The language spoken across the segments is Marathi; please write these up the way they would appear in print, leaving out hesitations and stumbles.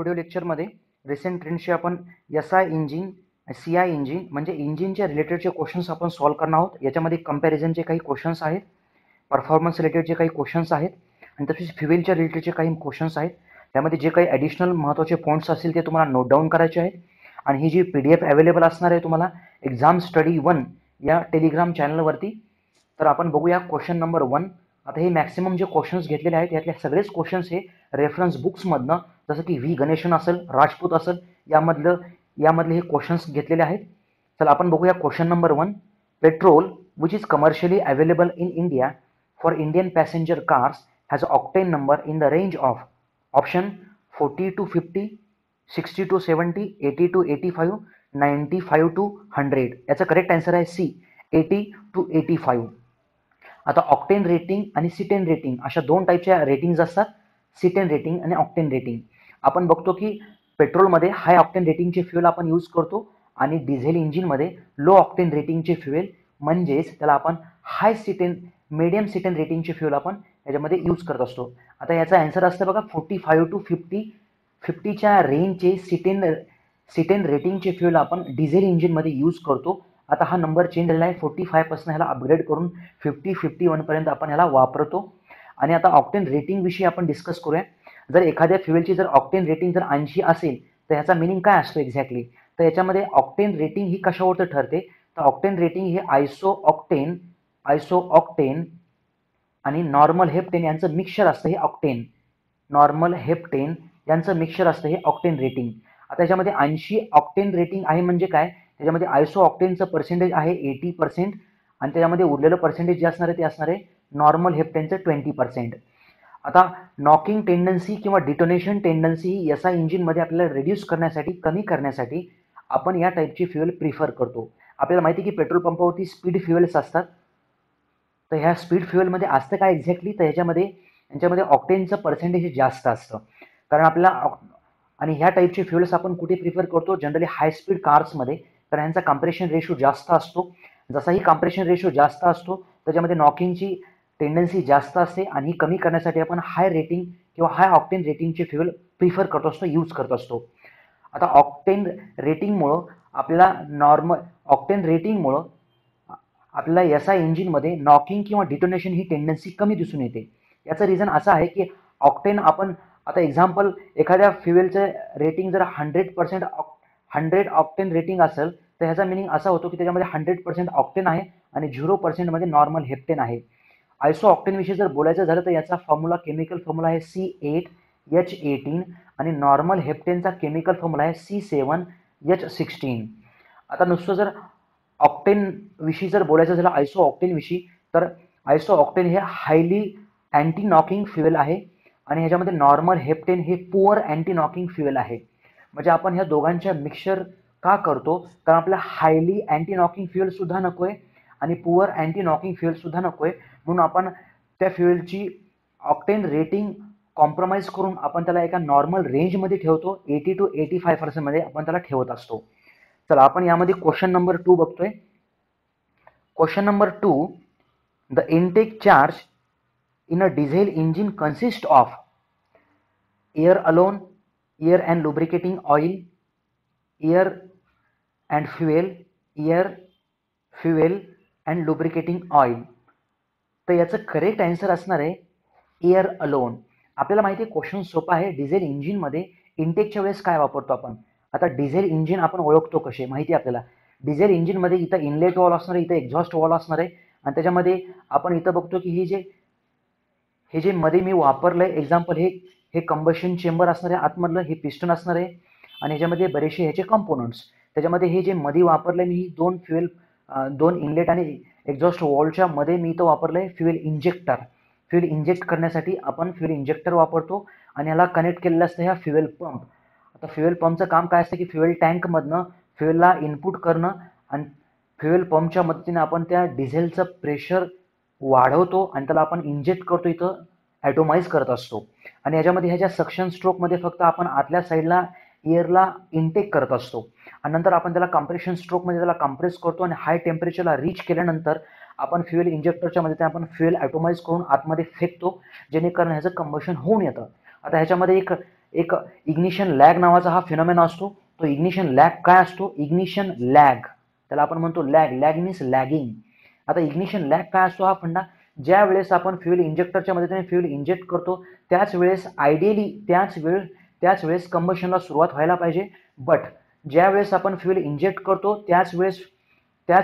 व्हिडिओ लेक्चरमध्ये रिसेंट ट्रेंड्सचे आपण एसआय इंजिन, सीआय इंजिन म्हणजे इंजिनच्या रिलेटेडचे क्वेश्चन्स आपण सॉल्व्ह करणार आहोत. याच्यामध्ये कंपॅरिझनचे काही क्वेश्चन्स आहेत, परफॉर्मन्स रिलेटेडचे काही क्वेश्चन्स आहेत आणि तसेच फ्युएलच्या रिलेटेडचे काही क्वेश्चन्स आहेत. त्यामध्ये जे काही ॲडिशनल महत्त्वाचे पॉईंट्स असतील ते तुम्हाला नोट डाऊन करायचे आहेत. आणि ही जी PDF अवेलेबल असणार आहे तुम्हाला एक्झाम स्टडी 1 या टेलिग्राम चॅनलवरती. तर आपण बघूया क्वेश्चन नंबर 1. आता हे मॅक्सिमम जे क्वेश्चन्स घेतलेले आहेत यातले सगळेच क्वेश्चन्स हे रेफरन्स बुक्समधनं, जसं की व्ही गणेशन असेल, राजपूत असेल, यामधले हे क्वेश्चन्स घेतलेले आहेत. चला आपण बघूया question number 1. Petrol which is commercially available in India for Indian passenger cars has octane number in the range of option 40 to 50, 60 to 70, 80 to 85, 95 to 100. याचा करेक्ट आन्सर आहे सी, 80 to 85. आता ऑक्टेन रेटिंग आणि सीटेन रेटिंग अशा दोन टाईपच्या रेटिंग्स असतात, सीटेन रेटिंग आणि ऑक्टेन रेटिंग. आपण बघतो की पेट्रोलमध्ये हाय ऑक्टेन रेटिंगचे फ्युएल आपण यूज करतो आणि डिझेल इंजिनमध्ये लो ऑक्टेन रेटिंगचे फ्युएल म्हणजेच त्याला आपण हाय सीटेन, मीडियम सीटेन रेटिंगचे फ्युएल आपण याच्यामध्ये यूज करत असतो. आता याचा आन्सर असतं बघा 45 to 50. 50च्या रेंजचे सीटेन रेटिंगचे फ्युएल आपण डिझेल इंजिनमध्ये यूज करतो. आता हा नंबर चेंज झालेला आहे, 45पासून ह्याला अपग्रेड करून 50-51 पर्यंत आपण ह्याला वापरतो. आणि आता ऑक्टेन रेटिंग विषयी आपण डिस्कस करूया. जर एखाद्या फ्युएलची जर ऑक्टेन रेटिंग जर 80 असेल तर ह्याचा मिनिंग काय असतो एक्झॅक्टली, तर याच्यामध्ये ऑक्टेन रेटिंग ही कशावरती ठरते, तर ऑक्टेन रेटिंग ही आयसो ऑक्टेन आणि नॉर्मल हेप्टेन यांचं मिक्सचर असतं हे ऑक्टेन. नॉर्मल हेप्टेन यांचं मिक्सचर असतं हे ऑक्टेन रेटिंग. आता याच्यामध्ये 80 ऑक्टेन रेटिंग आहे म्हणजे काय, त्याच्यामध्ये आयसो ऑक्टेनचं पर्सेंटेज आहे 80% आणि त्याच्यामध्ये उरलेलं पर्सेंटेज जे असणार आहे ते असणार आहे नॉर्मल हेप्टेनचं 20%. आता नॉकिंग टेंडन्सी किंवा डिटोनेशन टेंडन्सी ही एसआय इंजिनमध्ये आपल्याला रिड्यूस करण्यासाठी, कमी करण्यासाठी आपण या टाईपची फ्युएल प्रिफर करतो. आपल्याला माहिती आहे की पेट्रोल पंपावरती स्पीड फ्युएल्स असतात. तर ह्या स्पीड फ्युएलमध्ये असतं काय एक्झॅक्टली, तर यांच्यामध्ये ऑक्टेनचं पर्सेंटेज जास्त असतं. कारण आपल्याला आणि ह्या टाईपचे फ्युएल्स आपण कुठे प्रिफर करतो, जनरली हाय स्पीड कार्समध्ये, कारण यांचा कम्प्रेशन रेशो जास्त असतो. जसाही कम्प्रेशन रेशो जास्त असतो त्याच्यामध्ये नॉकिंगची टेंडन्सी जास्त असते आणि ही कमी करण्यासाठी आपण हाय रेटिंग किंवा हाय ऑक्टेन रेटिंगचे फ्युएल प्रिफर करत असतो, यूज करत असतो. आता ऑक्टेन रेटिंगमुळं आपल्याला एसआय इंजिनमध्ये नॉकिंग किंवा डिटोनेशन ही टेंडन्सी कमी दिसून येते. याचं रिझन असं आहे की ऑक्टेन आपण आता एक्झाम्पल एखाद्या फ्युएलचं रेटिंग जर 100 ऑक्टेन रेटिंग असेल तर ह्याचा मिनिंग असा होतो की त्याच्यामध्ये 100% ऑक्टेन आहे आणि 0% मध्ये नॉर्मल हेप्टेन आहे. आयसो ऑक्टेन विषयी जर बोलायचं झालं तर याचा केमिकल फॉर्म्युला आहे C8H18 आणि नॉर्मल हेप्टेनचा केमिकल फॉर्म्युला आहे C7H16. आता नुसतं जर ऑक्टेन विषयी जर बोलायचं झालं आयसो ऑक्टेन विषयी, तर आयसो ऑक्टेन हे हायली अँटी नॉकिंग फ्युएल आहे आणि ह्याच्यामध्ये नॉर्मल हेप्टेन हे पुअर अँटी नॉकिंग फ्युएल आहे. म्हणजे आपण ह्या दोघांच्या मिक्सचर का करतो, कारण आपल्याला हायली अँटी नॉकिंग फ्युएल सुद्धा नकोय आणि पुअर अँटी नॉकिंग फ्युएल सुद्धा नकोय, म्हणून आपण त्या फ्युएलची ऑक्टेन रेटिंग कॉम्प्रोमाइज करून आपण त्याला एका नॉर्मल रेंजमध्ये ठेवतो, 80 to 85% मध्ये आपण त्याला ठेवत असतो. चला आपण यामध्ये क्वेश्चन नंबर 2 बघतोय. Question number 2, the intake charge in a diesel engine consists of air alone, air and lubricating oil, air and fuel, air, fuel and lubricating oil. तर याचं करेक्ट आन्सर असणार आहे एअर अलोन. आपल्याला माहिती आहे क्वेश्चन सोपा आहे. डिझेल इंजिनमध्ये इनटेकच्या वेळेस काय वापरतो आपण, आता डिझेल इंजिन आपण ओळखतो कसे माहिती आहे आपल्याला. डिझेल इंजिनमध्ये इथं इनलेट वॉल असणार आहे, इथं एक्झॉस्ट वॉल असणार आहे आणि त्याच्यामध्ये आपण इथं बघतो की हे जे मध्ये मी वापरलंय एक्झाम्पल, हे कंबशन चेंबर असणार आहे, आतमधलं हे पिस्टन असणार आहे आणि ह्याच्यामध्ये बरेचसे ह्याचे कंपोनंट्स. त्याच्यामध्ये हे जे मध्ये वापरलंय मी दोन इनलेट आणि एक्झॉस्ट वॉलच्या मध्ये मी इथं वापरलंय फ्युएल इंजेक्टर. फ्युएल इंजेक्ट करण्यासाठी आपण फ्युएल इंजेक्टर वापरतो आणि याला कनेक्ट केलेलं असतं ह्या फ्युएल पंप. आता फ्युएल पंपचं काम काय असतं की फ्युएल टँकमधनं फ्युएलला इनपुट करणं आणि फ्युएल पंपच्या मदतीने आपण त्या डिझेलचं प्रेशर वाढवतो आणि त्याला आपण इंजेक्ट करतो, इथं ॲटोमाइज करत असतो. आणि याच्यामध्ये ह्याच्या सक्शन स्ट्रोकमध्ये फक्त आपण आतल्या साईडला एअरला इनटेक करत असतो आणि नंतर आपण त्याला कम्प्रेशन स्ट्रोकमध्ये त्याला कम्प्रेस करतो आणि हाय टेम्परेचरला रीच केल्यानंतर आपण फ्युएल इंजेक्टरच्या मदतीने आपण फ्युएल ॲटोमाइज करून आतमध्ये फेकतो, जेणेकरून ह्याचं कंबशन होऊन येतं. आता ह्याच्यामध्ये एक एक इग्निशन लॅग नावाचा हा फिनॉमेना असतो. तो इग्निशन लॅग काय असतो? इग्निशन लॅग, त्याला आपण म्हणतो लॅग. Lag means lagging. आता इग्निशन लॅग काय असतो हा फंडा? ज्या वेळेस आपण फ्युएल इंजेक्टरच्या मदतीने फ्युएल इंजेक्ट करतो त्याच वेळेस आयडियली त्याच वेळेस कंबशनला सुरुवात व्हायला पाहिजे. बट ज्या वेळेस आपण फ्युएल इंजेक्ट करतो त्याच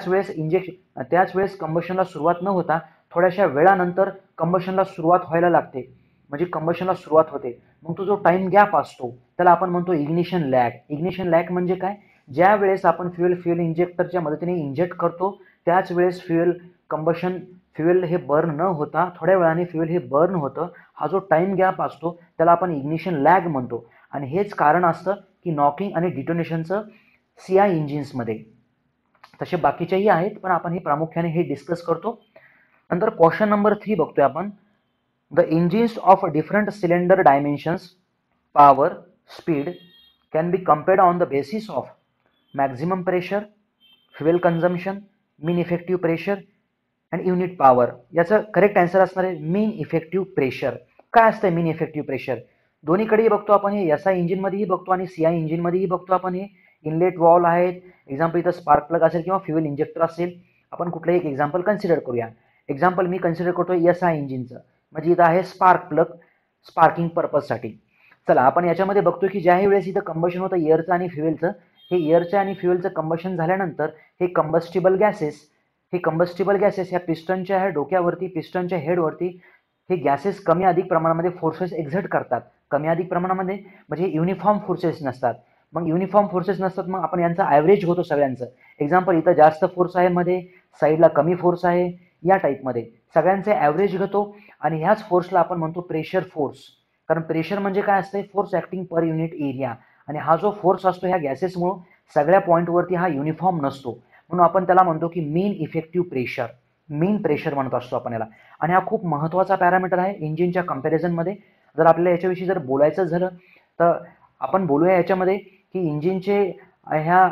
वेळेस कंबशनला सुरुवात न होता थोड्याशा वेळानंतर कंबशनला सुरुवात व्हायला लागते, म्हणजे कंबशनला सुरुवात होते. मग तो जो टाइम गॅप असतो त्याला आपण म्हणतो इग्निशन लॅग. इग्निशन लॅग म्हणजे काय? ज्या वेळेस आपण फ्युएल इंजेक्टरच्या मदतीने इंजेक्ट करतो त्याच वेळेस फ्युएल हे बर्न न होता थोड्या वेळाने फ्युएल हे बर्न होतं. हा जो टाइम गॅप असतो त्याला आपण इग्निशन लॅग म्हणतो. आणि हेच कारण असतं की नॉकिंग आणि डिटोनेशनचं CI इंजिन्समध्ये. तसे बाकीचेही आहेत पण आपण हे प्रामुख्याने हे डिस्कस करतो. नंतर क्वेश्चन नंबर 3 बघतोय आपण. The engines of different cylinder dimensions, power, speed can be compared on the basis of maximum pressure, fuel consumption, mean effective pressure and unit power. याचं करेक्ट आन्सर असणार आहे मीन इफेक्टिव्ह प्रेशर. काय असतं मीन इफेक्टिव्ह प्रेशर? दोन्हीकडेही बघतो आपण हे, SI इंजिनमध्येही बघतो आणि CI इंजिनमध्येही बघतो आपण हे. इनलेट वॉल्व आहेत, एक्झाम्पल इथं स्पार्क प्लग असेल किंवा फ्युएल इंजेक्टर असेल. आपण कुठलंही एक एक्झाम्पल कन्सिडर करूया. एक्झाम्पल मी कन्सिडर करतो SI इंजिनचं, म्हणजे इथं आहे स्पार्क प्लग स्पार्किंग पर्पजसाठी. चला आपण याच्यामध्ये बघतो की ज्याही वेळेस इथं कंबशन होतं एअरचं आणि फ्युएलचं, हे एअरचं आणि फ्युएलचं कंबशन झाल्यानंतर हे कंबस्टिबल गॅसेस ह्या पिस्टनच्या ह्या डोक्यावरती, पिस्टनच्या हेडवरती हे गॅसेस कमी अधिक प्रमाणामध्ये फोर्सेस एक्झर्ट करतात. कमी अधिक प्रमाणामध्ये म्हणजे युनिफॉर्म फोर्सेस नसतात. मग युनिफॉर्म फोर्सेस नसतात मग आपण यांचा ॲव्हरेज होतो सगळ्यांचं. एक्झाम्पल इथं जास्त फोर्स आहे मध्ये, साईडला कमी फोर्स आहे, या टाईपमध्ये सगळ्यांचे ॲव्हरेज घेतो आणि ह्याच फोर्सला आपण म्हणतो प्रेशर फोर्स. कारण प्रेशर म्हणजे काय असते? Force acting per unit area. आणि हा जो फोर्स असतो ह्या गॅसेसमुळं सगळ्या पॉईंटवरती हा युनिफॉर्म नसतो, म्हणून आपण त्याला म्हणतो की मीन इफेक्टिव्ह प्रेशर. मीन प्रेशर म्हणत असतो आपण याला. आणि हा खूप महत्त्वाचा पॅरामीटर आहे इंजिनच्या कंपॅरिझनमध्ये. जर आपल्याला याच्याविषयी जर बोलायचं झालं तर आपण बोलूया याच्यामध्ये की इंजिनचे ह्या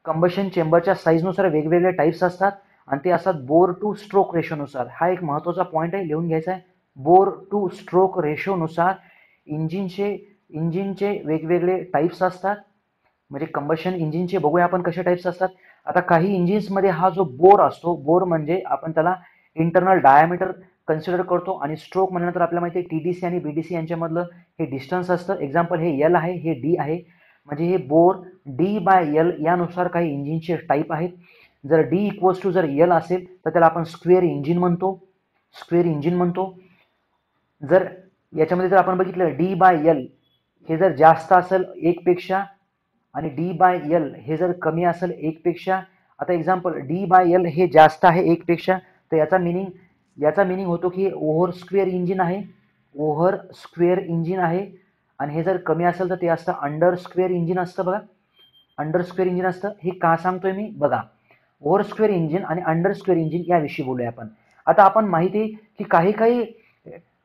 कंबशन चेंबरच्या साईजनुसार वेगवेगळे टाईप्स असतात आणि ते असतात बोर टू स्ट्रोक रेशोनुसार. हा एक महत्त्वाचा पॉईंट आहे, लिहून घ्यायचा आहे. बोर टू स्ट्रोक रेशोनुसार इंजिनचे वेगवेगळे टाईप्स असतात. म्हणजे कंबशन इंजिनचे बघूया आपण कसे टाईप्स असतात. आता काही इंजिन्समध्ये हा जो बोर असतो, बोर म्हणजे आपण त्याला इंटरनल डायमीटर कन्सिडर करतो आणि स्ट्रोक म्हणल्यानंतर आपल्याला माहिती आहे TDC आणि BDC यांच्यामधलं हे डिस्टन्स असतं. एक्झाम्पल हे L आहे, हे D आहे, म्हणजे हे बोर D/L यानुसार काही इंजिनचे टाईप आहेत. जर D इक्वल्स टू जर L असेल तर त्याला आपण स्क्वेअर इंजिन म्हणतो. जर याच्यामध्ये जर आपण बघितलं D/L हे जर जास्त असेल 1 पेक्षा आणि D/L हे जर कमी असेल 1 पेक्षा, आता एक्झाम्पल D/L हे जास्त आहे 1 पेक्षा, तर याचा मिनिंग होतो की ओव्हर स्क्वेअर इंजिन आहे. आणि हे जर कमी असेल तर ते असतं अंडर स्क्वेअर इंजिन असतं. बघा, अंडर स्क्वेअर इंजिन असतं. हे का सांगतोय मी बघा, ओव्हर स्क्वेअर इंजिन आणि अंडर स्क्वेअर इंजिन याविषयी बोलूया आपण. आता आपण माहिती की काही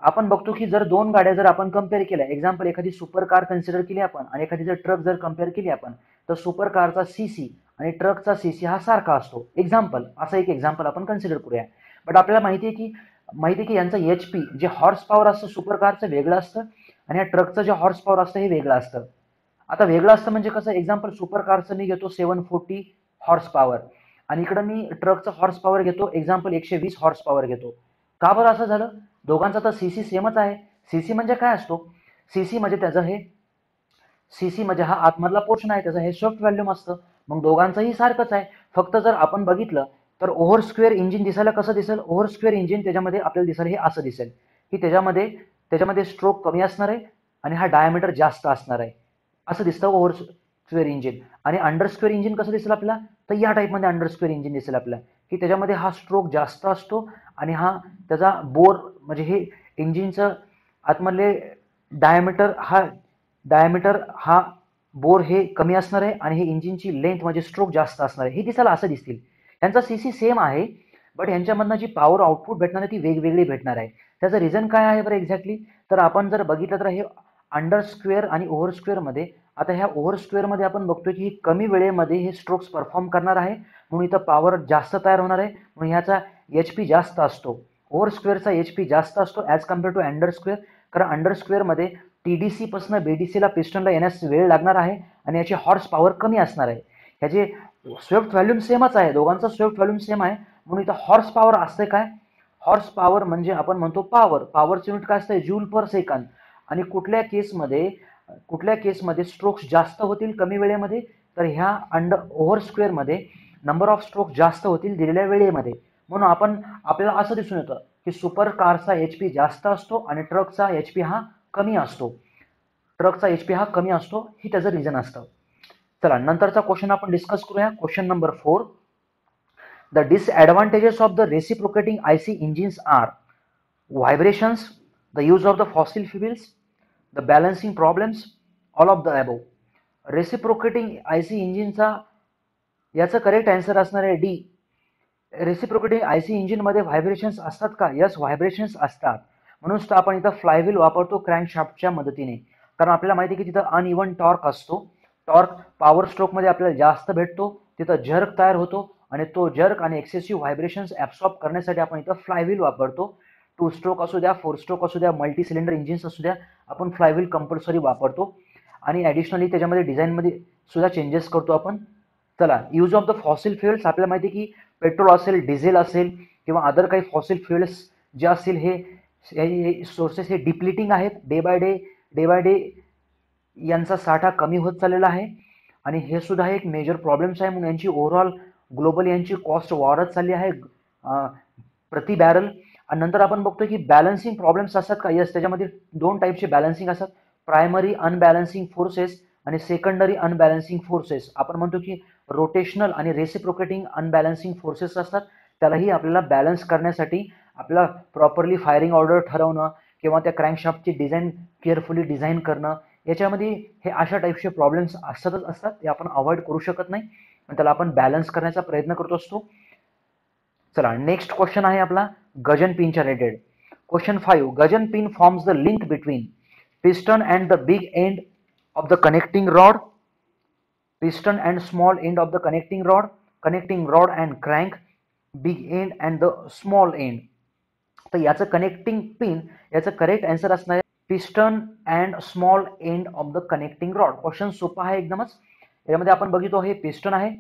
आपण बघतो की जर दोन गाड्या जर आपण कम्पेअर केल्या, एक्झाम्पल एखादी सुपर कार कन्सिडर केली आपण आणि एखादी जर ट्रक जर कम्पेअर केली आपण, तर सुपर कारचा CC आणि ट्रकचा CC हा सारखा असतो. एक्झाम्पल असं एक एक्झाम्पल आपण कन्सिडर करूया. बट आपल्याला माहिती आहे की यांचं HP जे हॉर्स पॉवर असतं सुपर कारचं वेगळं असतं आणि या ट्रकचं जे हॉर्स पॉवर असतं हे वेगळं असतं. आता वेगळं असतं म्हणजे कसं? एक्झाम्पल सुपर कारचं मी घेतो 740 हॉर्स पॉवर आणि इकडं मी ट्रकचं हॉर्स पॉवर घेतो एक्झाम्पल 120 हॉर्स पॉवर घेतो. का बरं असं झालं? दोघांचा तर CC सेमच आहे. CC म्हणजे काय असतो? CC म्हणजे हा आतमधला पोर्शन आहे, त्याचं हे सॉफ्ट व्हॉल्यूम असतं. मग दोघांचंही सारखंच आहे. फक्त जर आपण बघितलं तर ओव्हर स्क्वेअर इंजिन दिसायला कसं दिसेल? ओव्हर स्क्वेअर इंजिन त्याच्यामध्ये आपल्याला दिसेल हे असं दिसेल की त्याच्यामध्ये स्ट्रोक कमी असणार आहे आणि हा डायमीटर जास्त असणार आहे. असं दिसतं ओव्हर स्क्वेअर इंजिन. आणि अंडर स्क्वेअर इंजिन कसं दिसेल आपल्याला? तर या टाईपमध्ये अंडर स्क्वेअर इंजिन दिसेल आपल्याला की त्याच्यामध्ये हा स्ट्रोक जास्त असतो आणि हा त्याचा बोर म्हणजे हे इंजिनचं आतमधले डायमीटर हा बोर हे कमी असणार आहे आणि हे इंजिनची लेंथ म्हणजे स्ट्रोक जास्त असणार आहे. हे दिसायला असं दिसतील. त्यांचा CC सेम आहे बट यांच्यामधनं जी पॉवर आउटपुट भेटणार आहे ती वेगवेगळी भेटणार आहे. त्याचं रिझन काय आहे बरं एक्झॅक्टली? तर आपण जर बघितलं तर हे अंडर स्क्वेअर आणि ओव्हर स्क्वेअरमध्ये, आता ह्या ओव्हर स्क्वेअरमध्ये आपण बघतोय की कमी वेळेमध्ये हे स्ट्रोक्स परफॉर्म करणार आहे म्हणून इथं पॉवर जास्त तयार होणार आहे, म्हणून ह्याचा HP जास्त असतो. ओव्हर स्क्वेअरचा HP जास्त असतो as compare to under square. कारण अंडर स्क्वेअरमध्ये TDC पासून BDCला पिस्टनला येण्यास वेळ लागणार आहे आणि याची हॉर्स पॉवर कमी असणार आहे. ह्याचे स्विफ्ट व्हॉल्यूम सेमच आहे, दोघांचा स्विफ्ट व्हॉल्यूम सेम आहे, म्हणून इथं हॉर्स पॉवर असते काय, हॉर्स पॉवर म्हणजे आपण म्हणतो पॉवर, पॉवरचं युनिट काय असतं, जूल पर सेकंद. आणि कुठल्या केसमध्ये स्ट्रोक्स जास्त होतील कमी वेळेमध्ये, तर ह्या ओव्हर स्क्वेअरमध्ये नंबर ऑफ स्ट्रोक जास्त होतील दिलेल्या वेळेमध्ये. म्हणून आपल्याला असं दिसून येतं की सुपर कारचा HP जास्त असतो आणि ट्रकचा HP हा कमी असतो. ही त्याचं रिझन असतं. चला नंतरचा क्वेश्चन आपण डिस्कस करूया. Question number 4. The disadvantages of the reciprocating IC engines are vibrations, the use of the fossil fuels, the balancing problems, all of the above. Reciprocating IC इंजिनचा याचं करेक्ट आन्सर असणार आहे डी. रेसिप्रोकेटिंग IC इंजिनमध्ये व्हायब्रेशन्स असतात का? यस, व्हायब्रेशन्स असतात. म्हणूनच तर आपण इथं फ्लायव्हील वापरतो क्रँकशाफ्टच्या मदतीने, कारण आपल्याला माहिती आहे की तिथं अनइव्हन टॉर्क असतो. टॉर्क पॉवर स्ट्रोकमध्ये आपल्याला जास्त भेटतो, तिथं जर्क तयार होतो आणि तो जर्क आणि एक्सेसिव्ह व्हायब्रेशन्स ॲब्सॉर्ब करण्यासाठी आपण इथं फ्लायव्हील वापरतो. 2 स्ट्रोक असू द्या, 4 स्ट्रोक असू द्या, मल्टी सिलेंडर इंजिन्स असू द्या, आपण फ्लायव्हील कंपल्सरी वापरतो. आणि ॲडिशनली त्याच्यामध्ये डिझाईनमध्ये सुद्धा चेंजेस करतो आपण. चला, use of the fossil fuels. आपल्याला माहिती आहे की पेट्रोल असेल, डिझेल असेल किंवा अदर काही फॉसिल फ्युएल्स जे असतील हे सोर्सेस हे डिप्लिटिंग आहेत. डे बाय डे यांचा साठा कमी होत चाललेला आहे आणि हे सुद्धा एक मेजर प्रॉब्लेम्स आहे. म्हणून यांची ओव्हरऑल ग्लोबली यांची कॉस्ट वाढत चालली आहे प्रति बॅरल. आणि नंतर आपण बघतो की बॅलन्सिंग प्रॉब्लेम्स असतात का? यस, त्याच्यामध्ये 2 टाईपचे बॅलन्सिंग असतात, प्रायमरी अनबॅलन्सिंग फोर्सेस आणि सेकंडरी अनबॅलन्सिंग फोर्सेस. आपण म्हणतो की रोटेशनल आणि रेसिप्रोकेटिंग अनबॅलन्सिंग फोर्सेस असतात. त्यालाही आपल्याला बॅलन्स करण्यासाठी आपल्याला प्रॉपरली फायरिंग ऑर्डर ठरवणं किंवा त्या क्रँकशाफ्टची डिझाईन केअरफुली डिझाईन करणं, याच्यामध्ये हे अशा टाईपचे प्रॉब्लेम्स असतात. ते आपण अवॉइड करू शकत नाही, त्याला आपण बॅलन्स करण्याचा प्रयत्न करत असतो. चला नेक्स्ट क्वेश्चन आहे आपला गजन पिनच्या रिलेटेड. क्वेश्चन 5. गजन pin forms the link between piston and the big end of the connecting rod, piston and small end of the connecting rod and crank, big end and the small end. तर याचं कनेक्टिंग पिन याचं करेक्ट आन्सर असणार आहे piston and small end of the connecting rod. Question सोपा आहे एकदमच. यामध्ये आपण बघितो हे पिस्टन आहे.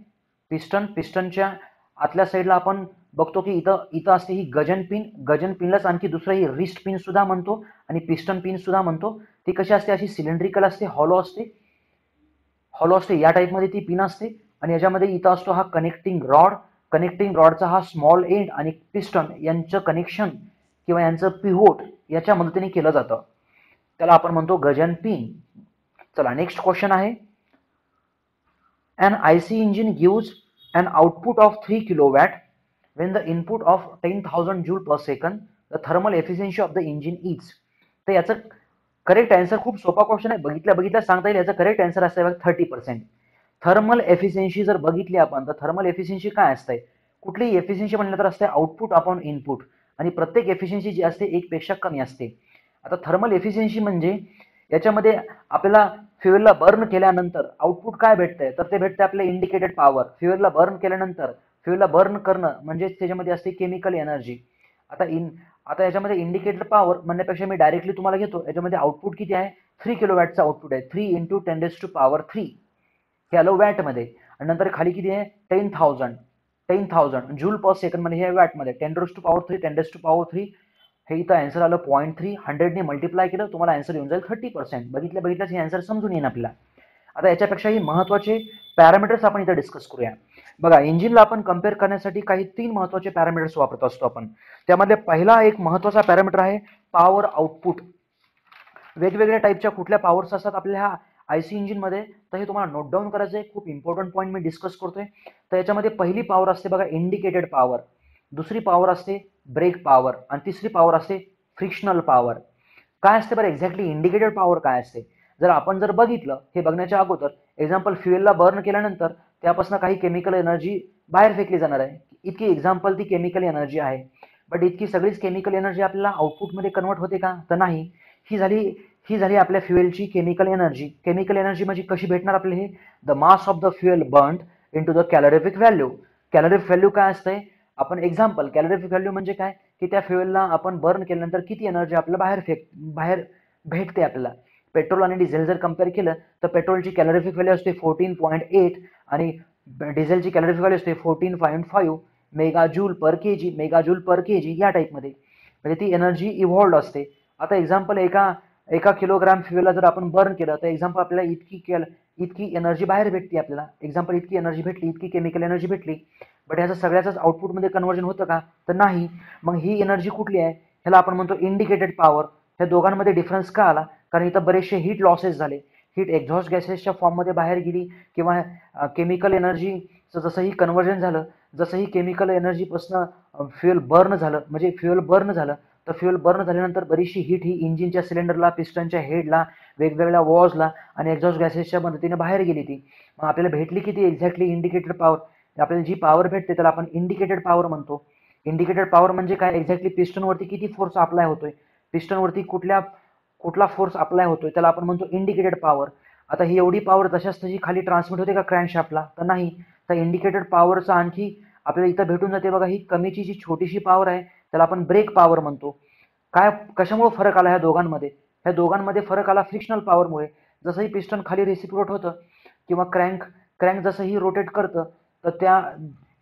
पिस्टनच्या आतल्या साईडला आपण बघतो की इथं असते ही गजन पिनलाच आणखी दुसरं ही रिस्ट पिन सुद्धा म्हणतो आणि पिस्टन पिन सुद्धा म्हणतो. ती कशी असते? अशी सिलेंड्रिकल असते, हॉलो असते या टाईपमध्ये ती पिन असते. आणि याच्यामध्ये इथं असतो हा कनेक्टिंग रॉडचा हा स्मॉल एंड आणि पिस्टन यांचं कनेक्शन किंवा यांचं पिव्होट याच्या मदतीने केलं जातं. त्याला आपण म्हणतो गजन पिन. चला नेक्स्ट क्वेश्चन आहे. An IC engine gives an output of 3 kilowatt when the input of 10,000 joule per second. The thermal efficiency of the engine is. तर याचं करेक्ट आन्सर खूप सोपा क्वेश्चन आहे, बघितल्या सांगता येईल. याचं करेक्ट आन्सर असतं बघा 30%. थर्मल एफिशियन्सी जर बघितली आपण तर थर्मल एफिशियन्सी काय असते? कुठलीही एफिशियन्सी म्हणलं तर असते आउटपुट अपॉन इनपुट आणि प्रत्येक एफिशियन्सी जी असते 1 पेक्षा कमी असते. आता थर्मल एफिशियन्सी म्हणजे याच्यामध्ये आपल्याला फ्युएलला बर्न केल्यानंतर आउटपुट काय भेटतंय? तर ते भेटते आपल्या इंडिकेटेड पॉवर. फ्युएलला बर्न केल्यानंतर फ्युएलला बर्न करणं म्हणजे त्याच्यामध्ये असते केमिकल एनर्जी. आता याच्यामध्ये इंडिकेटेड पॉवर म्हणण्यापेक्षा मी डायरेक्टली तुम्हाला घेतो. याच्यामध्ये आउटपुट किती आहे? 3 किलोवॅटचा आउटपुट आहे. 3 × 10⁻³ किलो वॅटमध्ये. आणि नंतर खाली किती आहे? 10,000 जूल पर सेकंड मध्ये हे वॅटमध्ये. 10⁻³ हे इथं आन्सर आलं 0.3. 100ने मल्टिप्लाय केलं तुम्हाला आन्सर येऊन जाईल 30%. बघितल्याच हे आन्सर समजून येईल आपल्याला. आता याच्यापेक्षाही महत्त्वाचे पॅरामीटर्स आपण इथं डिस्कस करूया. बघा, इंजिनला आपण कम्पेअर करण्यासाठी काही 3 महत्त्वाचे पॅरामीटर्स वापरत असतो आपण. त्यामध्ये पहिला एक महत्त्वाचा पॅरामीटर आहे पॉवर आउटपुट. वेगवेगळ्या टाईपच्या कुठल्या पॉवर्स असतात आपल्या ह्या IC इंजिनमध्ये, तर हे तुम्हाला नोट डाऊन करायचं आहे. खूप इम्पॉर्टंट पॉईंट मी डिस्कस करतोय. तर याच्यामध्ये पहिली पॉवर असते बघा इंडिकेटेड पॉवर, दुसरी पॉवर असते ब्रेक पॉवर आणि तिसरी पॉवर असते फ्रिक्शनल पॉवर. काय असते बरं एक्झॅक्टली इंडिकेटेड पॉवर काय असते? जर बघितलं, हे बघण्याच्या अगोदर एक्झाम्पल फ्युएलला बर्न केल्यानंतर त्यापासून काही केमिकल एनर्जी बाहेर फेकली जाणार आहे. इतकी एक्झाम्पल ती केमिकल एनर्जी आहे. बट इतकी सगळीच केमिकल एनर्जी आपल्याला आउटपुटमध्ये कन्वर्ट होते का? तर नाही. ही झाली आपल्या फ्युएलची केमिकल एनर्जी. केमिकल एनर्जी म्हणजे कशी भेटणार आपल्याला? हे the mass of the fuel burned into the calorific value. Calorific value काय असते? आपण एक्झाम्पल कॅलोरिफिक व्हॅल्यू म्हणजे काय की त्या फ्युएलला आपण बर्न केल्यानंतर किती एनर्जी आपल्याला बाहेर भेटते आपल्याला. पेट्रोल आणि डिझेल जर कम्पेअर केलं तर पेट्रोलची कॅलॉरिफिक व्हॅल्यू असते 14.8 आणि डिझेलची कॅलॉरिफिक व्हॅल्यू असते 14.5 मेगाजूल पर केजी या टाईपमध्ये, म्हणजे ती एनर्जी इव्हॉल्ड असते. आता एक्झाम्पल एका किलोग्राम फ्युएलला जर आपण बर्न केलं तर एक्झाम्पल आपल्याला इतकी एनर्जी बाहेर भेटते, आपल्याला एक्झाम्पल इतकी एनर्जी भेटली, इतकी केमिकल एनर्जी भेटली, बट ह्याचं सगळ्याच आउटपुटमध्ये कन्वर्जन होतं का, तर नाही. मग ही एनर्जी कुठली आहे, ह्याला आपण म्हणतो इंडिकेटेड पॉवर. ह्या दोघांमध्ये डिफरन्स का आला, कारण इथं बरेचसे हीट लॉसेस झाले, हीट एक्झॉस्ट गॅसेसच्या फॉर्ममध्ये बाहेर गेली किंवा केमिकल एनर्जीचं जसंही कन्वर्जन झालं, जसंही केमिकल एनर्जीपासून फ्युएल बर्न झालं, म्हणजे फ्युएल बर्न झालं, तर फ्युएल बर्न झाल्यानंतर बरीचशी हीट ही इंजिनच्या सिलेंडरला, पिस्टनच्या हेडला, वेगवेगळ्या वॉल्सला आणि एक्झॉस्ट गॅसेसच्या मदतीने बाहेर गेली ती. मग आपल्याला भेटली किती एक्झॅक्टली इंडिकेटेड पॉवर, आपल्याला जी पॉवर भेटते त्याला आपण इंडिकेटेड पॉवर म्हणतो. इंडिकेटेड पॉवर म्हणजे काय, एक्झॅक्टली पिस्टनवरती किती फोर्स अप्लाय होतोय, पिस्टनवरती कुठला फोर्स अप्लाय होतोय त्याला आपण म्हणतो इंडिकेटेड पॉवर. आता ही एवढी पॉवर तशाच तशी खाली ट्रान्समिट होते का क्रॅन्कशाफ्टला, तर नाही. तर इंडिकेटेड पॉवरचा आणखी आपल्याला इथं भेटून जाते बघा, ही कमीची जी छोटीशी पॉवर आहे त्याला आपण ब्रेक पॉवर म्हणतो. कशामुळे फरक आला ह्या दोघांमध्ये, ह्या दोघांमध्ये फरक आला फ्रिक्शनल पॉवरमुळे. जसंही पिस्टन खाली रेसिप्रोकेट होतं किंवा क्रँक जसंही रोटेट करतं, तर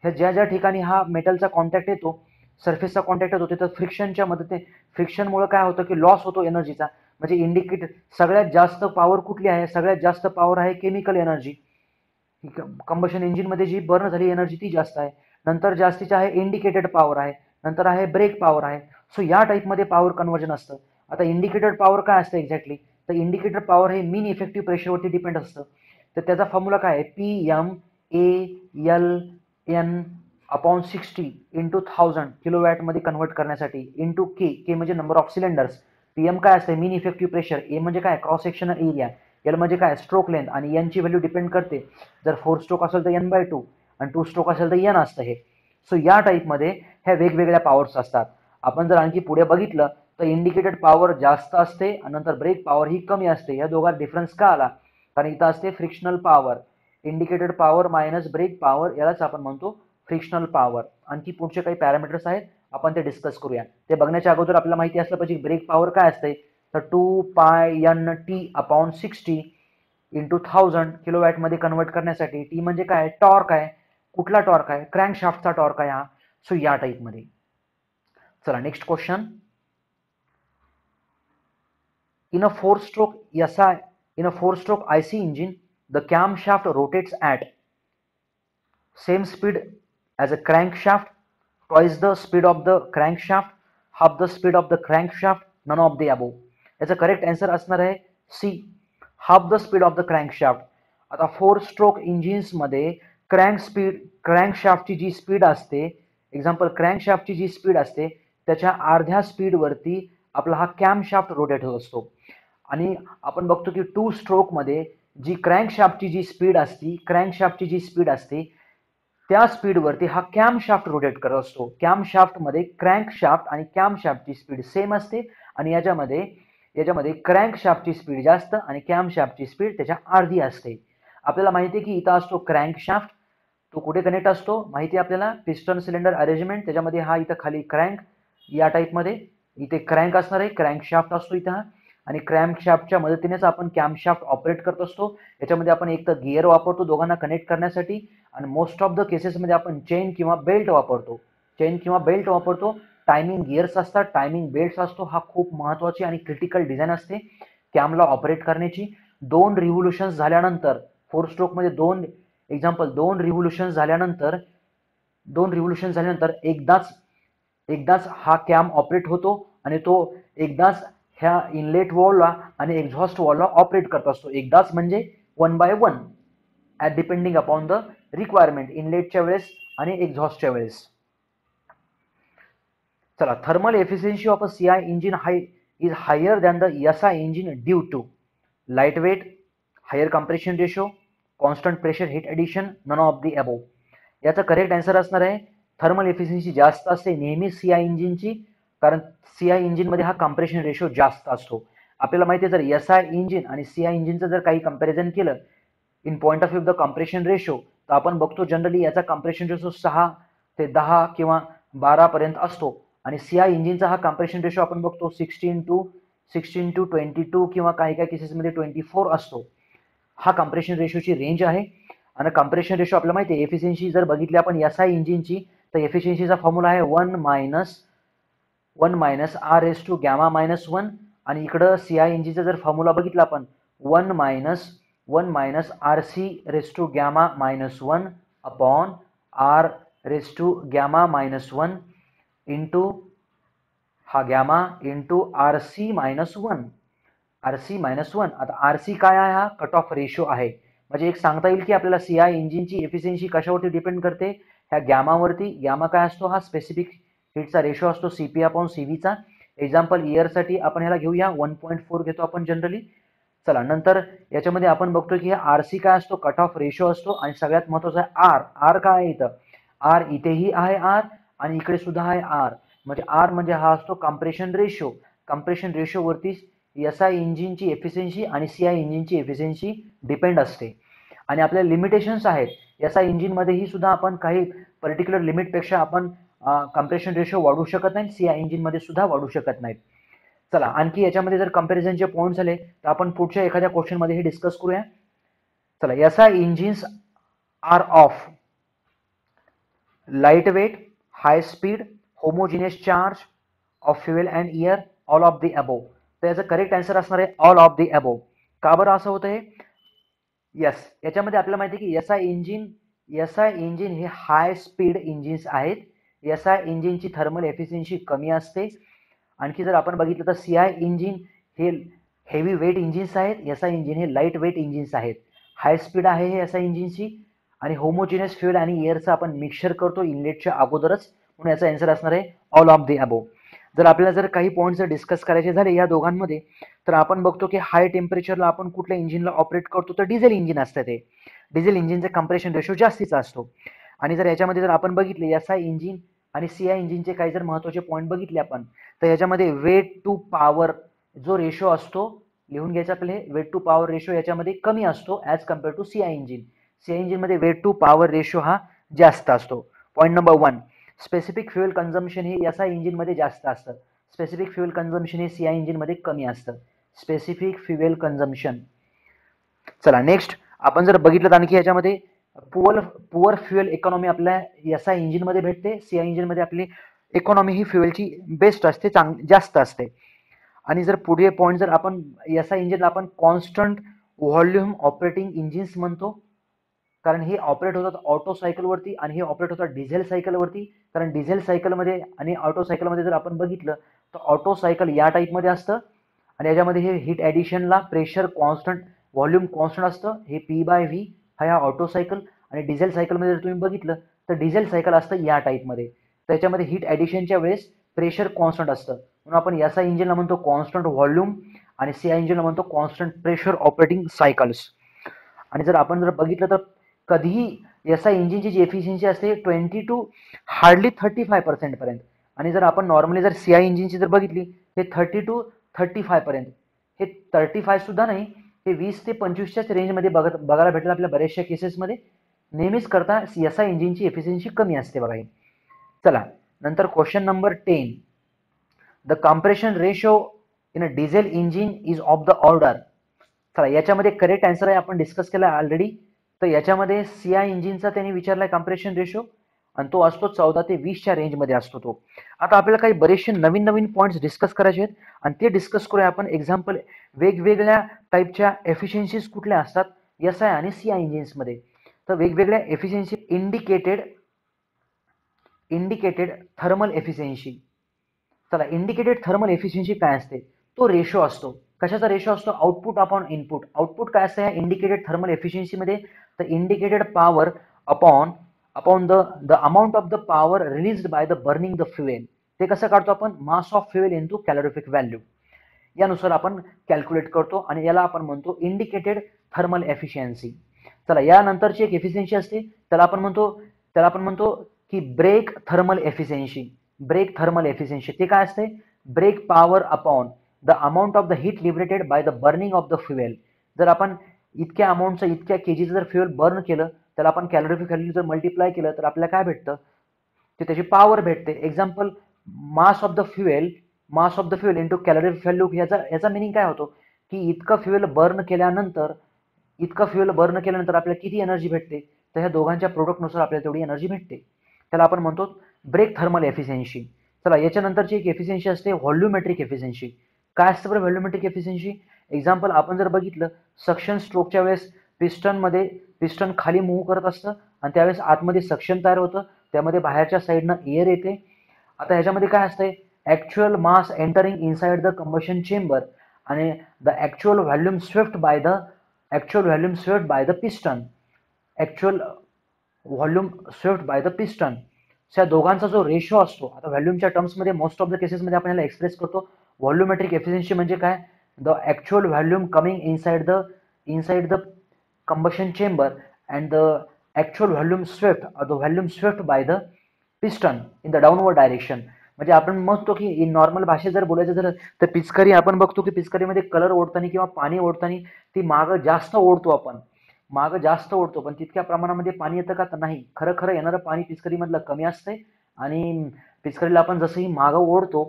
ह्या ज्या ठिकाणी हा मेटलचा कॉन्टॅक्ट येतो, सरफेसचा कॉन्टॅक्ट येतो, तिथं फ्रिक्शनच्या मदतीने, फ्रिक्शनमुळे काय होतं की लॉस होतो एनर्जीचा. म्हणजे सगळ्यात जास्त पॉवर कुठली आहे, सगळ्यात जास्त पॉवर आहे केमिकल एनर्जी. कंबशन इंजिनमध्ये जी बर्न झाली एनर्जी ती जास्त आहे. नंतर जास्तीची आहे इंडिकेटेड पॉवर आहे, नंतर आहे ब्रेक पॉवर आहे. सो या टाईपमध्ये पॉवर कन्वर्जन असतं. आता इंडिकेटेड पॉवर काय असतं एक्झॅक्टली, तर इंडिकेटेड पॉवर हे मीन इफेक्टिव्ह प्रेशरवरती डिपेंड असतं. तर त्याचा फॉर्म्युला काय आहे, PM/60 इंटू 1000 किलोवॅटमध्ये कन्वर्ट करण्यासाठी इंटू के म्हणजे नंबर ऑफ सिलेंडर्स. PM काय असते, मीन इफेक्टिव्ह प्रेशर. ए म्हणजे काय, क्रॉस सेक्शनल एरिया. एल म्हणजे काय, स्ट्रोक लेंथ. आणि एन ची व्हॅल्यू डिपेंड करते, जर 4 स्ट्रोक असेल तर N/2 आणि 2 स्ट्रोक असेल तर N असतं हे. सो या टाईपमध्ये ह्या वेगवेगळ्या पॉवर्स असतात. आपण जर आणखी पुढे बघितलं तर इंडिकेटेड पॉवर जास्त असते आणि नंतर ब्रेक पॉवर ही कमी असते. या दोघात डिफरन्स का आला, कारण इथं असते frictional power. Indicated power minus brake power यालाच आपण म्हणतो फ्रिक्शनल पॉवर. आणखी पुढचे काही पॅरामीटर्स आहेत, आपण ते डिस्कस करूया. ते बघण्याच्या अगोदर आपल्याला माहिती असलं पाहिजे ब्रेक पॉवर काय असते, तर 2πNT/60 इंटू 1000 किलोवॅटमध्ये कन्वर्ट करण्यासाठी टी म्हणजे काय, टॉर्क आहे. कुठला टॉर्क आहे, क्रँकशाफ्टचा टॉर्क आहे हा. सो या टाईपमध्ये. चला next question. In a four-stroke IC engine, the camshaft rotates at same speed as a crankshaft, twice the speed of the crankshaft, half the speed of the crankshaft, none of the above. याचा करेक्ट आन्सर असणार आहे C, half the speed of the crankshaft. आता 4 स्ट्रोक इंजिन्समध्ये क्रँकशाफ्टची जी स्पीड असते, एक्झाम्पल क्रँकशाफ्टची जी स्पीड असते त्याच्या अर्ध्या स्पीडवरती आपला हा कॅमशाफ्ट रोटेट होत असतो. आणि आपण बघतो की 2 स्ट्रोकमध्ये जी क्रँकशाफ्टची जी स्पीड असते त्या स्पीडवरती हा कॅमशाफ्ट रोटेट करत असतो. कॅमशाफ्टमध्ये क्रँकशाफ्ट आणि कॅमशाफ्टची स्पीड सेम असते आणि याच्यामध्ये क्रँकशाफ्टची स्पीड जास्त आणि कॅमशाफ्टची स्पीड त्याच्या अर्धी असते. आपल्याला माहिती आहे की इथं असतो क्रँकशाफ्ट, तो कुठे कनेक्ट असतो माहिती आहे आपल्याला, पिस्टन सिलेंडर अरेंजमेंट, त्याच्यामध्ये हा इथं खाली क्रँक या टाईपमध्ये इथे क्रँक असणार आहे, क्रँकशाफ्ट असतो इथं, आणि क्रँकशाफ्टच्या मदतीनेच आपण कॅमशाफ्ट ऑपरेट करत असतो. याच्यामध्ये आपण एक तर गिअर वापरतो दोघांना कनेक्ट करण्यासाठी आणि मोस्ट ऑफ द केसेसमध्ये आपण चेन किंवा बेल्ट वापरतो. टायमिंग गिअर्स असतात, टायमिंग बेल्ट्स असतो. हा खूप महत्त्वाची आणि क्रिटिकल डिझाईन असते कॅमला ऑपरेट करण्याची. 2 रिव्होल्युशन्स झाल्यानंतर 4 स्ट्रोकमध्ये 2 रिव्होल्युशन्स झाल्यानंतर एकदाच हा कॅम ऑपरेट होतो आणि तो एकदाच ह्या इनलेट वॉलला आणि एक्झॉस्ट वॉलला ऑपरेट करत असतो. एकदाच म्हणजे 1 by 1 at depending upon the requirement, इनलेटच्या वेळेस आणि एक्झॉस्टच्या वेळेस. चला, thermal efficiency of a CI engine is higher than the SI engine due to light weight, higher compression ratio, constant pressure heat addition, none of the above. याचा करेक्ट आन्सर असणार आहे थर्मल एफिशियन्सी जास्त असते नेहमी CI इंजिनची, कारण CI इंजिनमध्ये हा कंप्रेशन रेशो जास्त असतो. आपल्याला माहिती आहे जर SI इंजिन आणि CI इंजिनचं जर काही कंपॅरिझन केलं in point of view of the compression ratio, तर आपण बघतो जनरली याचा कंप्रेशन रेशो 6 ते 10 किंवा 12 पर्यंत असतो आणि CI इंजिनचा हा कंप्रेशन रेशो आपण बघतो 16 to 16:22 किंवा काही काही केसेसमध्ये 24 असतो. हा कंप्रेशन रेशोची रेंज आहे. आणि कंप्रेशन रेशो आपल्याला माहिती आहे, एफिशियन्सी जर बघितली आपण एसआय इंजिनची, तर एफिशियन्सीचा फॉर्म्युला आहे 1 minus R raise to gamma minus 1. आणि इकडं सीआय इंजिनचा जर फॉर्म्युला बघितला आपण 1 minus R C raise to gamma minus 1 upon R raise to gamma minus 1 into हा gamma into R C minus 1. आता आर सी काय आहे? हा कट ऑफ रेशो आहे. म्हणजे एक सांगता येईल की आपल्याला सीआय इंजिनची एफिशियन्सी कशावरती डिपेंड करते? ह्या गॅमावरती. गॅमा काय असतो? हा स्पेसिफिक हिटचा रेशो असतो सीपी अपॉन सीव्हीचा. एक्झाम्पल इयरसाठी आपण ह्याला घेऊया 1.4 घेतो आपण जनरली. चला, नंतर याच्यामध्ये आपण बघतो की आर सी काय असतो? कट ऑफ रेशो असतो. आणि सगळ्यात महत्वाचा आहे आर काय आहे इथं? आर इथेही आहे आर आणि इकडे सुद्धा आहे आर. म्हणजे आर म्हणजे हा असतो कम्प्रेशन रेशो. कम्प्रेशन रेशोवरती एसआय इंजिनची एफिशियन्सी आणि सीआय इंजिनची एफिशियन्सी डिपेंड असते. आणि आपल्या लिमिटेशन्स आहेत. एसआय इंजिनमध्येही सुद्धा आपण काही पर्टिक्युलर लिमिटपेक्षा आपण कम्प्रेशन रेशो वाढवू शकत नाही, सीआय इंजिनमध्ये सुद्धा वाढवू शकत नाहीत. चला, आणखी याच्यामध्ये जर कंपॅरिझनचे पॉईंट्स झाले तर आपण पुढच्या एखाद्या क्वेश्चनमध्ये हे डिस्कस करूया. चला, SI engines are of light weight, high speed, homogeneous charge of fuel and air, all of the above. तर याचं करेक्ट आन्सर असणार आहे ऑल ऑफ द अबोव. का बरं असं होतं हे? यस, याच्यामध्ये आपल्याला माहिती आहे की एसआय इंजिन हे हाय स्पीड इंजिन्स आहेत. एसआय इंजिनची थर्मल एफिशियन्सी कमी असते. आणखी जर आपण बघितलं तर सीआय इंजिन हे हेवी वेट इंजिन्स आहेत, एसआय इंजिन हे लाईट वेट इंजिन्स आहेत. हाय स्पीड आहे हे एसआय इंजिनची. आणि होमोजिनियस फ्युएल आणि एअरचं आपण मिक्सचर करतो इनलेटच्या अगोदरच, म्हणून याचा आन्सर असणार आहे ऑल ऑफ द अबोव. जर आपल्याला जर काही पॉईंट्स जर डिस्कस करायचे झाले या दोघांमध्ये, तर आपण बघतो की हाय टेम्परेचरला आपण कुठल्या इंजिनला ऑपरेट करतो? तर डिझेल इंजिन असतं. ते डिझेल इंजिनचे कंप्रेशन रेशो जास्तीचा असतो. आणि जर याच्यामध्ये जर आपण बघितले एसआय इंजिन आणि सीआय इंजिनचे काही जर महत्त्वाचे पॉईंट बघितले आपण, तर याच्यामध्ये वेट टू पॉवर जो रेशो असतो, लिहून घ्यायचा आपले, वेट टू पॉवर रेशो याच्यामध्ये कमी असतो as compare to CI engine. CI इंजिनमध्ये वेट टू पॉवर रेशो हा जास्त असतो. Point number 1, specific fuel consumption हे एसआय इंजिनमध्ये जास्त असतं. स्पेसिफिक फ्युएल कन्झम्पशन हे सीआय इंजिनमध्ये कमी असतं. Specific fuel consumption. चला, नेक्स्ट आपण जर बघितलं तर आणखी याच्यामध्ये पुअर फ्युएल इकॉनॉमी आपल्या एसआय इंजिनमध्ये भेटते. सीआय इंजिनमध्ये आपली इकॉनॉमी ही फ्युएलची बेस्ट असते, जास्त असते. आणि जर पुढे पॉईंट जर आपण एसआय इंजिनला आपण कॉन्स्टंट व्हॉल्यूम ऑपरेटिंग इंजिन्स म्हणतो, कारण हे ऑपरेट होतात ऑटो सायकलवरती आणि हे ऑपरेट होतात डिझेल सायकलवरती. कारण डिझेल सायकलमध्ये आणि ऑटो सायकलमध्ये जर आपण बघितलं तर ऑटो सायकल या टाईपमध्ये असतं आणि याच्यामध्ये हे हीट ॲडिशनला प्रेशर कॉन्स्टंट, व्हॉल्यूम कॉन्स्टंट असतं. हे P/V हा या ऑटो सायकल. आणि डिझेल सायकलमध्ये जर तुम्ही बघितलं तर डिझेल सायकल असतं या टाईपमध्ये. त्याच्यामध्ये हीट ॲडिशनच्या वेळेस प्रेशर कॉन्स्टंट असतं, म्हणून आपण एसआय इंजिनला म्हणतो कॉन्स्टंट व्हॉल्यूम आणि सीआय इंजिनला म्हणतो कॉन्स्टंट प्रेशर ऑपरेटिंग सायकल्स. आणि जर आपण जर बघितलं तर कधीही एसआय इंजिनची जी एफिशियन्सी असते 20 टू हार्डली 35% पर्यंत. आणि जर आपण नॉर्मली जर सीआय इंजिनची जर बघितली हे 30 टू 35 पर्यंत. हे 35 सुद्धा नाही, हे 20 ते 25च्याच रेंजमध्ये बघायला भेटेल आपल्या बऱ्याचशा केसेसमध्ये. नेहमीच करता एसआय इंजिनची एफिशियन्सी कमी असते बघा. चला, नंतर question number 10, the compression ratio in a diesel engine is of the order. चला, याच्यामध्ये करेक्ट आन्सर आहे, आपण डिस्कस केला ऑलरेडी. तर याच्यामध्ये सीआय इंजिनचा त्यांनी विचारलाय कम्प्रेशन रेशो आणि तो असतो 14 ते 20च्या रेंजमध्ये असतो तो. आता आपल्याला काही बरेचसे नवीन नवीन पॉईंट्स डिस्कस करायचे आहेत आणि ते डिस्कस करूया आपण. एक्झाम्पल, वेगवेगळ्या टाईपच्या एफिशियन्सीज कुठल्या असतात एसआय आणि सीआय इंजिन्समध्ये. तर वेगवेगळ्या एफिशियन्सी इंडिकेटेड थर्मल एफिशियन्सी. चला, इंडिकेटेड थर्मल एफिशियन्सी काय असते? तो रेशो असतो. कशाचा रेशो असतो? Output upon input. आउटपुट काय असतं या इंडिकेटेड थर्मल एफिशियन्सीमध्ये? तर indicated power upon the amount of the power released by the burning the fuel. ते कसं काढतो आपण? Mass of fuel into calorific value. यानुसार आपण कॅल्क्युलेट करतो आणि याला आपण म्हणतो इंडिकेटेड थर्मल एफिशियन्सी. चला, यानंतरची एक एफिशियन्सी असते त्याला आपण म्हणतो की brake thermal efficiency. Brake thermal efficiency ते काय असते? Brake power upon the amount of the heat liberated by the burning of the fuel. जर आपण इतक्या अमाऊंटचं, इतक्या केजीचं जर फ्युएल बर्न केलं, त्याला आपण कॅलोरिफिक व्हॅल्यू जर मल्टिप्लाय केलं तर आपल्याला काय भेटतं? ते त्याची पॉवर भेटते. Example, mass of the fuel mass of the fuel into calorie value, याचा मिनिंग काय होतो की इतकं फ्युएल बर्न केल्यानंतर आपल्याला किती एनर्जी भेटते, तर ह्या दोघांच्या प्रोडक्टनुसार आपल्याला तेवढी एनर्जी भेटते. त्याला आपण म्हणतो ब्रेक थर्मल एफिशियन्सी. चला याच्यानंतरची एक एफिशियन्सी असते व्हॉल्युमेट्रिक एफिशियन्सी. काय असतं बरं व्हॉल्युमेट्रिक एफिशियन्सी? एक्झाम्पल आपण जर बघितलं, सक्शन स्ट्रोकच्या वेळेस पिस्टन खाली मूव्ह करत असतं आणि त्यावेळेस आतमध्ये सक्शन तयार होतं, त्यामध्ये बाहेरच्या साईडनं एअर येते. आता ह्याच्यामध्ये काय असतंय, actual mass entering inside the combustion chamber आणि the actual volume swift by the piston. Actual volume swift by the piston, त्या दोघांचा जो रेशो असतो. आता व्हॉल्यूमच्या टर्म्समध्ये मोस्ट ऑफ द केसेसमध्ये आपण याला एक्सप्रेस करतो. व्हॉल्युमेट्रिक एफिशियन्सी म्हणजे काय, the actual volume coming inside the combustion chamber and the actual volume swift by the piston in the downward direction. म्हणजे आपण म्हणतो की इन नॉर्मल भाषेत जर बोलायचं झालं तर पिचकारी आपण बघतो की पिचकारीमध्ये कलर ओढताना किंवा पाणी ओढताना ती मागं जास्त ओढतो पण तितक्या प्रमाणामध्ये पाणी येतं का, तर नाही. खरं येणारं पाणी पिचकारीमधलं कमी असतंय आणि पिचकारीला आपण जसंही मागं ओढतो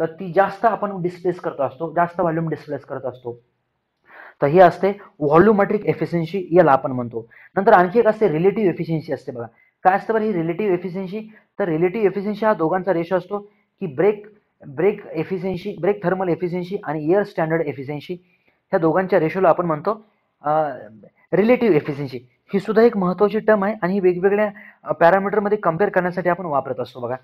तर ती जास्त आपण डिस्प्लेस करत असतो, जास्त व्हॉल्यूम डिस्प्लेस करत असतो. तर हे असते व्हॉल्युमेट्रिक एफिशियन्सी, याला आपण म्हणतो. नंतर आणखी एक असते रिलेटिव्ह एफिशियन्सी असते बघा. काय असतं बरं ही रिलेटिव्ह एफिशियन्सी? तर रिलेटिव्ह एफिशियन्सी हा दोघांचा रेशो असतो की ब्रेक थर्मल एफिशियन्सी आणि एअर स्टँडर्ड एफिशियन्सी, ह्या दोघांच्या रेशोला आपण म्हणतो रिलेटिव्ह एफिशियन्सी. ही सुद्धा एक महत्त्वाची टर्म आहे आणि ही वेगवेगळ्या पॅरामीटरमध्ये कम्पेअर करण्यासाठी आपण वापरत असतो बघा.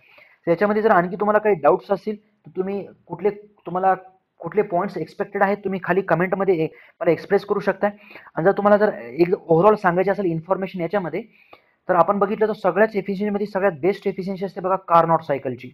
त्याच्यामध्ये जर आणखी तुम्हाला काही डाऊट्स असतील तर तुम्ही कुठले पॉईंट्स एक्सपेक्टेड आहेत तुम्ही खाली कमेंटमध्ये मला एक्सप्रेस करू शकताय. आणि जर तुम्हाला जर एक ओव्हरऑल सांगायची असेल इन्फॉर्मेशन याच्यामध्ये, तर आपण बघितलं तर सगळ्याच एफिशियन्सीमध्ये सगळ्यात बेस्ट एफिशियन्सी असते बघा कार्नॉट सायकलची.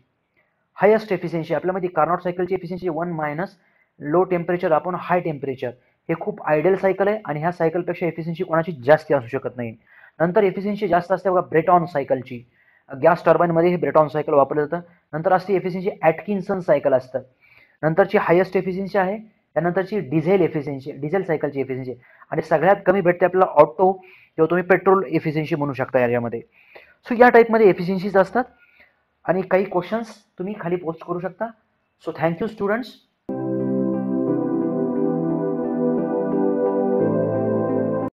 हायेस्ट एफिशियन्सी आपल्यामध्ये कार्नॉट सायकलची efficiency 1 minus low temperature upon high temperature. हे खूप आयडियल सायकल आहे आणि ह्या सायकलपेक्षा एफिशियन्सी कोणाची जास्त असू शकत नाही. नंतर एफिशियन्सी जास्त असते बघा ब्रेटॉन सायकलची. गॅस टर्बाईनमध्ये हे ब्रेटॉन सायकल वापरलं जातं. नंतर असते एफिशियन्सी ॲटकिन्सन सायकल असतं. नंतरची हायेस्ट एफिशियन्सी आहे, त्यानंतरची डिझेल सायकलची एफिशियन्सी. आणि सगळ्यात कमी भेटते आपल्याला ऑटो किंवा तुम्ही पेट्रोल एफिशियन्सी म्हणू शकता याच्यामध्ये. सो या टाईपमध्ये एफिशियन्सीज असतात आणि काही क्वेश्चन्स तुम्ही खाली पोस्ट करू शकता. So thank you students.